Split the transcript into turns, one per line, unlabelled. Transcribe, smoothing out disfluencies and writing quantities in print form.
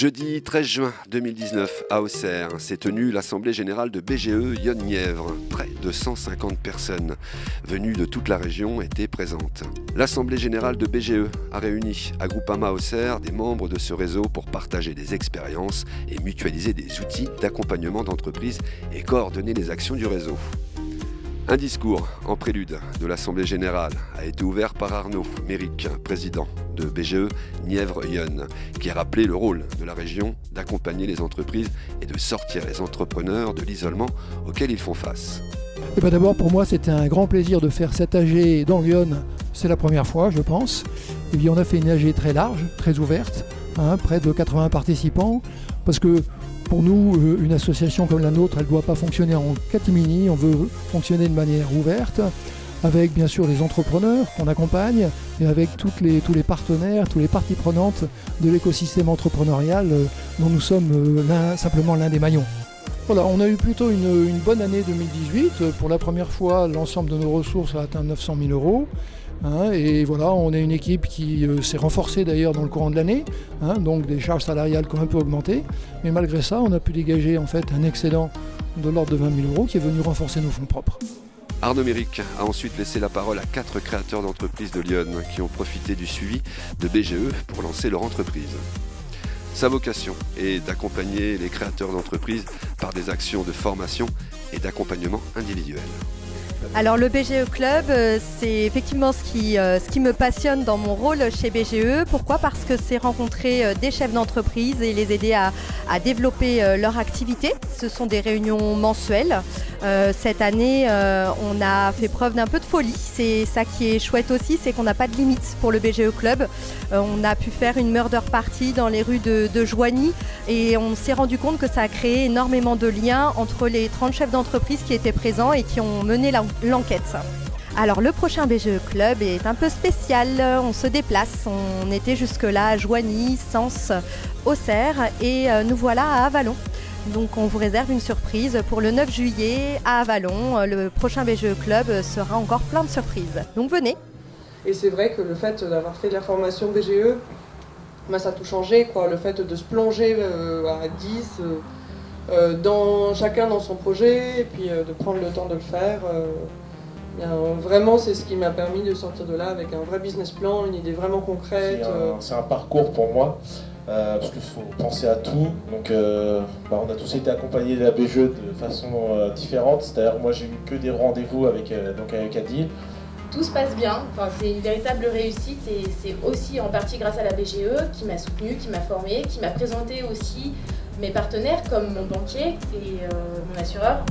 Jeudi 13 juin 2019, à Auxerre, s'est tenue l'Assemblée Générale de BGE Yonne-Nièvre. Près de 150 personnes venues de toute la région étaient présentes. L'Assemblée Générale de BGE a réuni à Groupama Auxerre des membres de ce réseau pour partager des expériences et mutualiser des outils d'accompagnement d'entreprises et coordonner les actions du réseau. Un discours en prélude de l'Assemblée Générale a été ouvert par Arnaud Méric, président de BGE Nièvre-Yonne, qui a rappelé le rôle de la région d'accompagner les entreprises et de sortir les entrepreneurs de l'isolement auquel ils font face.
D'abord, pour moi, c'était un grand plaisir de faire cette AG dans l'Yonne. C'est la première fois, je pense. Et puis, on a fait une AG très large, très ouverte, près de 80 participants, parce que pour nous, une association comme la nôtre, elle ne doit pas fonctionner en catimini, on veut fonctionner de manière ouverte, avec bien sûr les entrepreneurs qu'on accompagne, et avec tous les partenaires, toutes les parties prenantes de l'écosystème entrepreneurial dont nous sommes simplement l'un des maillons. Voilà, on a eu plutôt une bonne année 2018. Pour la première fois, l'ensemble de nos ressources a atteint 900 000 €. Et voilà, on a une équipe qui s'est renforcée d'ailleurs dans le courant de l'année, donc des charges salariales qui ont un peu augmenté. Mais malgré ça, on a pu dégager en fait un excédent de l'ordre de 20 000 € qui est venu renforcer nos fonds propres.
Arnaud Méric a ensuite laissé la parole à 4 créateurs d'entreprises de Lyon qui ont profité du suivi de BGE pour lancer leur entreprise. Sa vocation est d'accompagner les créateurs d'entreprises par des actions de formation et d'accompagnement individuel.
Alors le BGE Club, c'est effectivement ce qui me passionne dans mon rôle chez BGE. Pourquoi ? Parce que c'est rencontrer des chefs d'entreprise et les aider à développer leur activité. Ce sont des réunions mensuelles. Cette année, on a fait preuve d'un peu de folie. C'est ça qui est chouette aussi, c'est qu'on n'a pas de limite pour le BGE Club. On a pu faire une murder party dans les rues de Joigny et on s'est rendu compte que ça a créé énormément de liens entre les 30 chefs d'entreprise qui étaient présents et qui ont mené l'enquête. Alors le prochain BGE Club est un peu spécial, on se déplace, on était jusque-là à Joigny, Sens, Auxerre et nous voilà à Avallon. Donc on vous réserve une surprise pour le 9 juillet à Avallon. Le prochain BGE Club sera encore plein de surprises. Donc venez.
Et c'est vrai que le fait d'avoir fait de la formation BGE, ça a tout changé, quoi. Le fait de se plonger à 10, chacun dans son projet, et puis de prendre le temps de le faire. Vraiment, c'est ce qui m'a permis de sortir de là avec un vrai business plan, une idée vraiment concrète.
C'est un parcours pour moi. Parce qu'il faut penser à tout, donc on a tous été accompagnés de la BGE de façon différente, c'est-à-dire moi j'ai eu que des rendez-vous avec Adil.
Tout se passe bien, c'est une véritable réussite et c'est aussi en partie grâce à la BGE qui m'a soutenue, qui m'a formée, qui m'a présenté aussi mes partenaires comme mon banquier et mon assureur.